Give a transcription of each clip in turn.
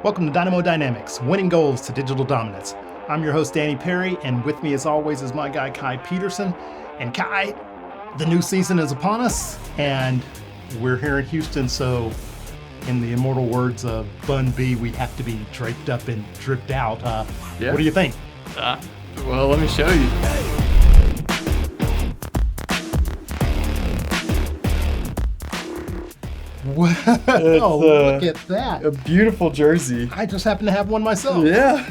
Welcome to Dynamo Dynamics, winning goals to digital dominance. I'm your host, Danny Perry, and with me as always is my guy, Kai Peterson. And Kai, the new season is upon us, and we're here in Houston, so in the immortal words of Bun B, we have to be draped up and dripped out. What do you think? Well, let me show you. Wow, look at that. A beautiful jersey. I just happen to have one myself. Yeah.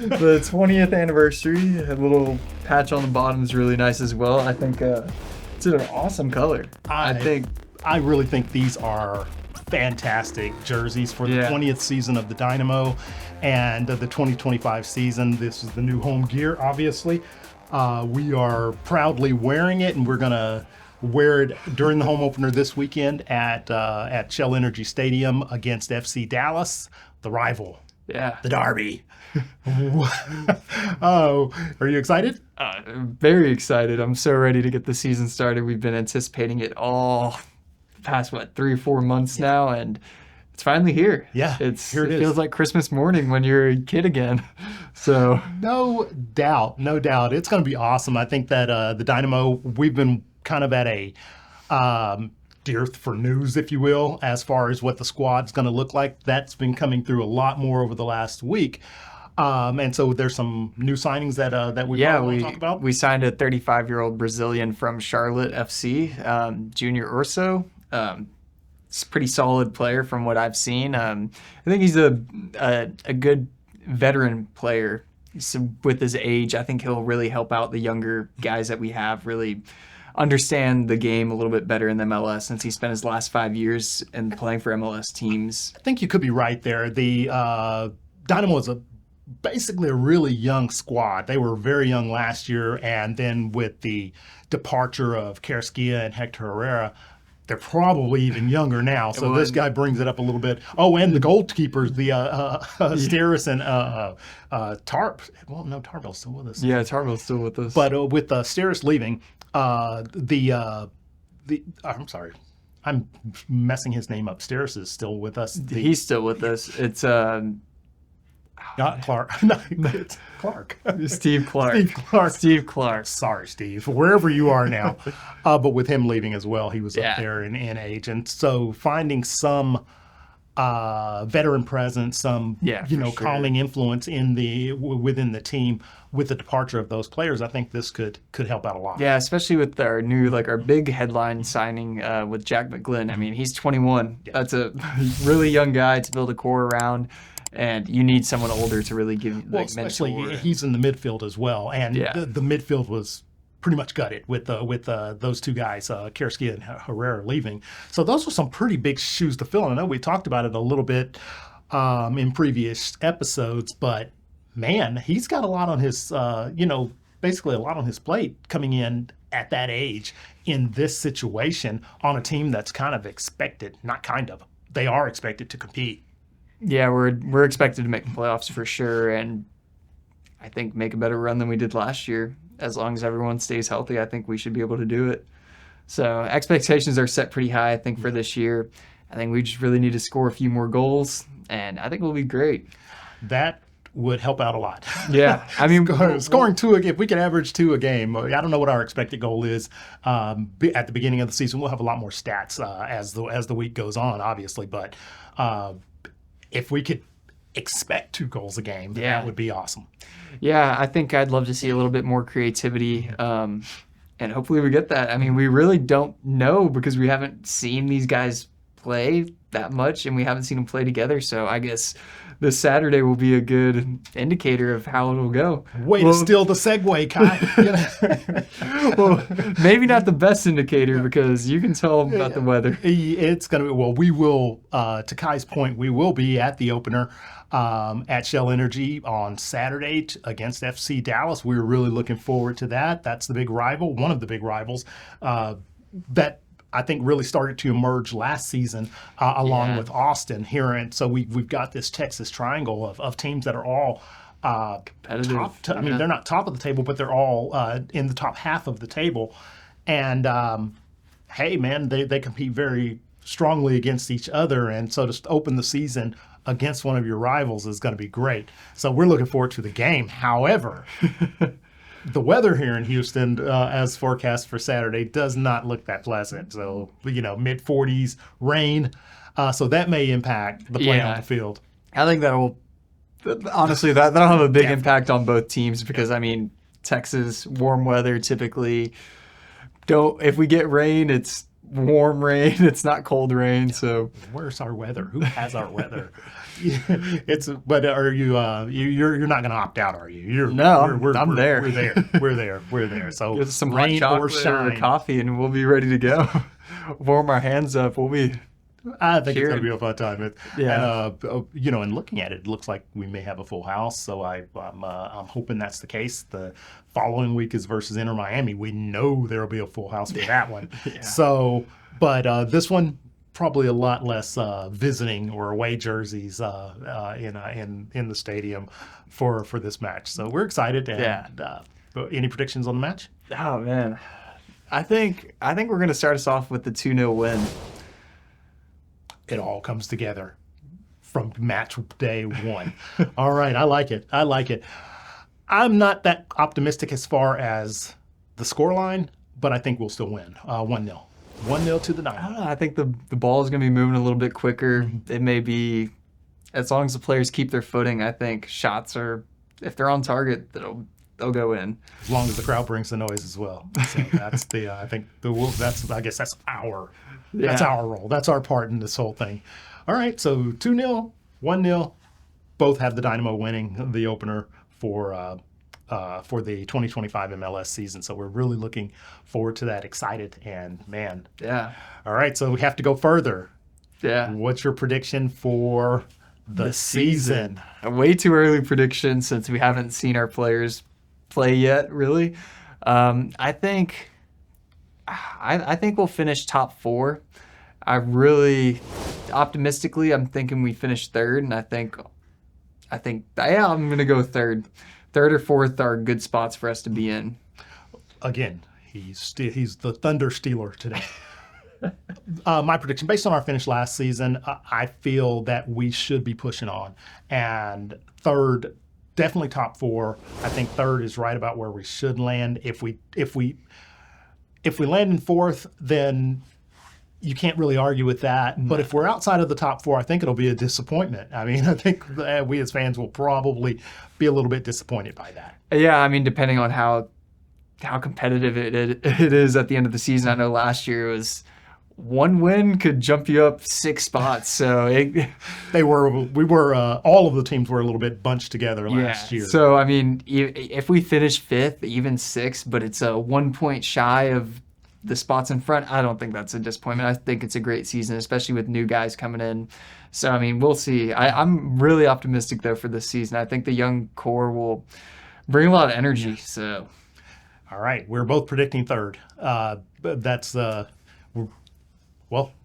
The 20th anniversary, a little patch on the bottom is really nice as well. I think it's an awesome color. I really think these are fantastic jerseys for the 20th season of the Dynamo and the 2025 season. This is the new home gear, obviously. We are proudly wearing it, and we're going to wear it during the home opener this weekend at Shell Energy Stadium against FC Dallas, the rival. Yeah. The Derby. Oh, are you excited? Very excited. I'm so ready to get the season started. We've been anticipating it all the past, 3 or 4 months now, and it's finally here. Yeah, it feels like Christmas morning when you're a kid again. So no doubt. It's going to be awesome. I think that the Dynamo, we've been kind of at a dearth for news, if you will, as far as what the squad's going to look like. That's been coming through a lot more over the last week. And so there's some new signings that we want to talk about. We signed a 35-year-old Brazilian from Charlotte FC, Junior Urso. It's a pretty solid player from what I've seen. I think he's a good veteran player. So with his age, I think he'll really help out the younger guys that we have, really understand the game a little bit better in the MLS since he spent his last 5 years in playing for MLS teams. I think you could be right there. The Dynamo is basically a really young squad. They were very young last year, and then with the departure of Kerskia and Hector Herrera, they're probably even younger now. So this guy brings it up a little bit. Oh, and the goalkeepers, the Steris and Tarp. Well, no, Tarbell's still with us. Yeah, Tarbell's still with us. But with Steris leaving, I'm sorry, I'm messing his name up. Steris is still with us. He's still with us. It's not Clark. No, it's Clark. Steve Clark. Steve Clark. Sorry, Steve. Wherever you are now. But with him leaving as well, he was up there in age. And so finding some veteran presence, some calming influence within the team with the departure of those players, I think this could help out a lot. Yeah, especially with our big headline signing with Jack McGlynn. I mean, he's 21. Yeah. That's a really young guy to build a core around. And you need someone older to really give you especially mentor. He's in the midfield as well, and the midfield was pretty much gutted with those two guys, Kerskia and Herrera, leaving. So those were some pretty big shoes to fill. And I know we talked about it a little bit in previous episodes, but man, he's got a lot on his basically a lot on his plate coming in at that age in this situation on a team that's kind of expected, not kind of, they are expected to compete. Yeah, we're expected to make the playoffs for sure, and I think make a better run than we did last year. As long as everyone stays healthy, I think we should be able to do it. So expectations are set pretty high, I think, for this year. I think we just really need to score a few more goals, and I think we'll be great. That would help out a lot. Yeah, I mean, scoring 2 if we could average 2 a game. I don't know what our expected goal is at the beginning of the season. We'll have a lot more stats as the week goes on, obviously, but if we could expect 2 goals a game, that would be awesome. Yeah, I think I'd love to see a little bit more creativity, and hopefully we get that. I mean, we really don't know because we haven't seen these guys play that much, and we haven't seen them play together. So I guess this Saturday will be a good indicator of how it'll go. Way to steal the segue, Kai. Well, maybe not the best indicator because you can tell about the weather. It's going to be, we will, to Kai's point, we will be at the opener at Shell Energy on Saturday against FC Dallas. We're really looking forward to that. That's the big rival, one of the big rivals that I think really started to emerge last season along with Austin here. And so we've got this Texas triangle of teams that are all competitive. I mean, they're not top of the table, but they're all in the top half of the table. And hey, man, they compete very strongly against each other. And so to open the season against one of your rivals is going to be great. So we're looking forward to the game. However, the weather here in Houston, as forecast for Saturday, does not look that pleasant. So, mid 40s, rain. So that may impact the play on the field. I think that'll have a big impact on both teams because, Texas, warm weather typically. If we get rain, it's warm rain. It's not cold rain. So where's our weather? Who has our weather? But are you? You're not going to opt out, are you? I'm there. We're there. So get some rain hot or chocolate shine, or coffee, and we'll be ready to go. Warm our hands up. We'll be. I think it's going to be a fun time. And looking at it, it looks like we may have a full house. So I'm hoping that's the case. The following week is versus Inter Miami. We know there will be a full house for that one. Yeah. So, but this one probably a lot less visiting or away jerseys in the stadium for this match. So we're excited. And any predictions on the match? Oh man, I think we're going to start us off with the 2-0 win. It all comes together from match day one. All right, I like it. I'm not that optimistic as far as the scoreline, but I think we'll still win 1-0. 1-0 to the Dynamo. I think the ball is going to be moving a little bit quicker. It may be, as long as the players keep their footing, I think shots are, if they're on target, they'll go in. As long as the crowd brings the noise as well. So that's I guess that's our role. That's our part in this whole thing. All right, so 2-0, 1-0. Both have the Dynamo winning the opener for the 2025 MLS season. So we're really looking forward to that, excited, and man. Yeah. All right, so we have to go further. Yeah. What's your prediction for the season? A way too early prediction since we haven't seen our players play yet, really. I think we'll finish top 4. Optimistically, I'm thinking we finish 3rd, and I think I'm going to go 3rd. 3rd or 4th are good spots for us to be in. Again, he's the Thunder Stealer today. My prediction, based on our finish last season, I feel that we should be pushing on. And 3rd, definitely top 4. I think 3rd is right about where we should land. If we land in 4th, then you can't really argue with that. No. But if we're outside of the top 4, I think it'll be a disappointment. I think we as fans will probably be a little bit disappointed by that. Yeah, depending on how competitive it is at the end of the season. I know last year it was one win could jump you up 6 spots. So all of the teams were a little bit bunched together last year. So if we finish 5th, even 6th, but it's a 1 point shy of the spots in front, I don't think that's a disappointment. I think it's a great season, especially with new guys coming in. So, we'll see. I'm really optimistic, though, for this season. I think the young core will bring a lot of energy. So, all right. We're both predicting 3rd.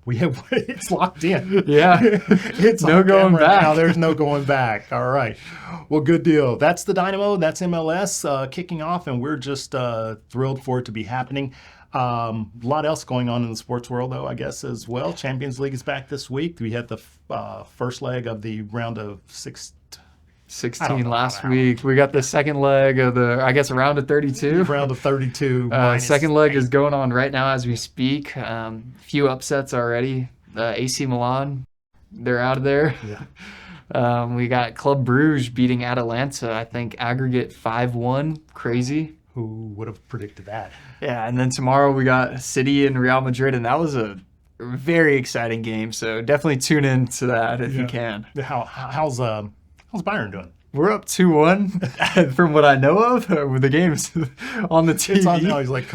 It's locked in. Yeah. It's no going back. Now there's no going back. All right. Well, good deal. That's the Dynamo. That's MLS kicking off, and we're just thrilled for it to be happening. A lot else going on in the sports world, though, I guess, as well. Champions League is back this week. We had the first leg of the round of 16 last week. We got the second leg of round of 32. Round of 32. Second leg is going on right now as we speak. Few upsets already. AC Milan, they're out of there. Yeah. We got Club Bruges beating Atalanta, I think aggregate 5-1. Crazy. Who would have predicted that? Yeah, and then tomorrow we got City and Real Madrid, and that was a very exciting game. So definitely tune in to that if you can. How's Bayern doing? We're up 2-1 from what I know of with the games on the TV. It's on now. He's like,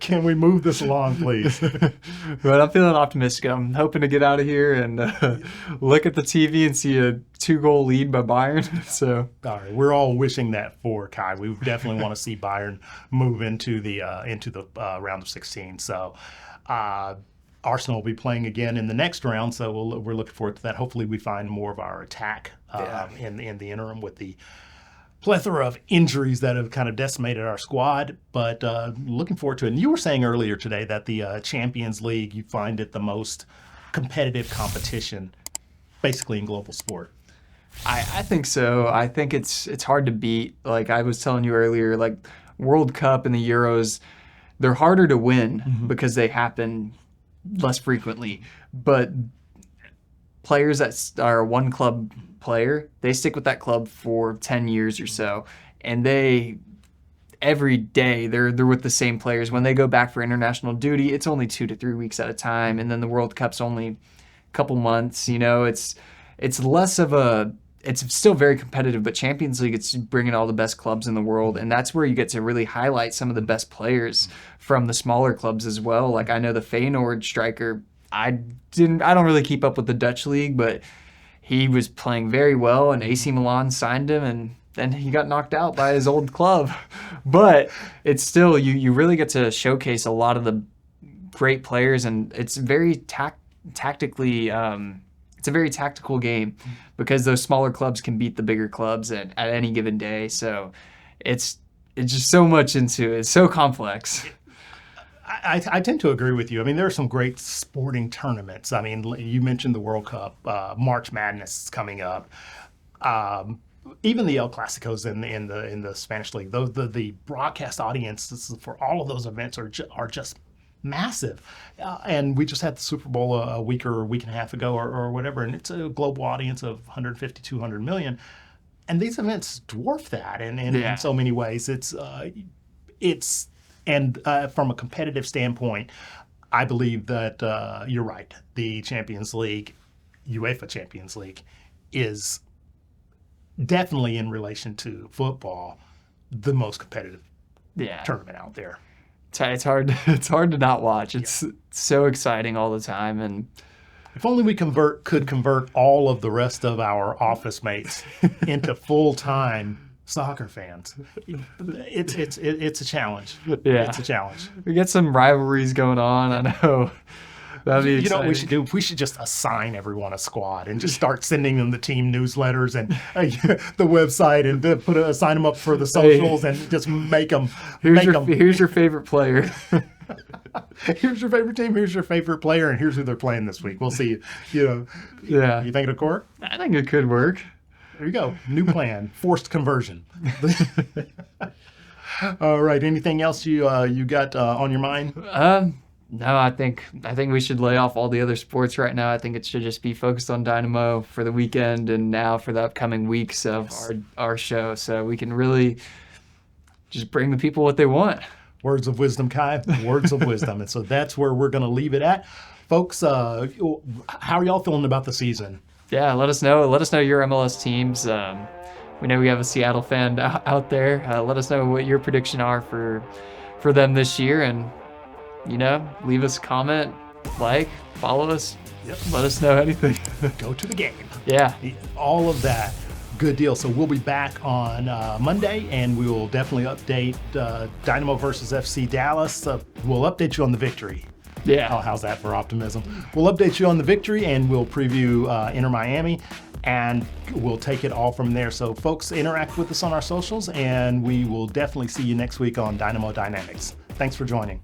can we move this along, please? But I'm feeling optimistic. I'm hoping to get out of here and look at the TV and see a 2-goal lead by Bayern. So, all right, we're all wishing that for Kai. We definitely want to see Bayern move into the round of 16. So, Arsenal will be playing again in the next round, so we're looking forward to that. Hopefully we find more of our attack in the interim with the plethora of injuries that have kind of decimated our squad, but looking forward to it. And you were saying earlier today that the Champions League, you find it the most competitive competition basically in global sport. I think so. I think it's hard to beat. Like I was telling you earlier, like World Cup and the Euros, they're harder to win because they happen less frequently. But players that are a one club player, they stick with that club for 10 years or so, and every day they're with the same players. When they go back for international duty, it's only 2 to 3 weeks at a time, and then the World Cup's only a couple months. It's less of a. It's still very competitive, but Champions League, it's bringing all the best clubs in the world, and that's where you get to really highlight some of the best players from the smaller clubs as well. Like I know the Feyenoord striker. I don't really keep up with the Dutch league, but he was playing very well, and AC Milan signed him, and then he got knocked out by his old club. But it's still, you really get to showcase a lot of the great players, and it's very tactically. It's a very tactical game because those smaller clubs can beat the bigger clubs at any given day. So it's just so much into it. It's so complex. I tend to agree with you. I mean, there are some great sporting tournaments. I mean, you mentioned the World Cup, March Madness is coming up. Even the El Clasicos in the Spanish league. The broadcast audiences for all of those events are just massive. And we just had the Super Bowl a week and a half ago or whatever, and it's a global audience of 150, 200 million. And these events dwarf that in so many ways. And from a competitive standpoint, I believe that you're right. The Champions League, UEFA Champions League, is definitely in relation to football the most competitive tournament out there. It's hard to not watch. It's so exciting all the time, and if only we could convert all of the rest of our office mates into full-time soccer fans. It's a challenge. Yeah, it's a challenge. We get some rivalries going on. I know. That'd be exciting. You know what we should do? We should just assign everyone a squad and just start sending them the team newsletters and the website and assign them up for the socials and just make them. Here's your favorite player. Here's your favorite team. Here's your favorite player, and here's who they're playing this week. We'll see. You think it'll work? I think it could work. There you go. New plan. Forced conversion. All right. Anything else you got on your mind? No, I think we should lay off all the other sports right now. I think it should just be focused on Dynamo for the weekend and now for the upcoming weeks of our show, so we can really just bring the people what they want. Words of wisdom, Kai. Words of wisdom. And so that's where we're going to leave it at. Folks, how are y'all feeling about the season? Yeah, let us know. Let us know your MLS teams. We know we have a Seattle fan out there. Let us know what your prediction are for them this year, and leave us a comment, follow us. Yep. Let us know anything. Go to the game. Yeah. All of that. Good deal. So we'll be back on Monday, and we will definitely update Dynamo versus FC Dallas. We'll update you on the victory. Yeah. Oh, how's that for optimism? We'll update you on the victory, and we'll preview Inter Miami, and we'll take it all from there. So folks, interact with us on our socials, and we will definitely see you next week on Dynamo Dynamics. Thanks for joining.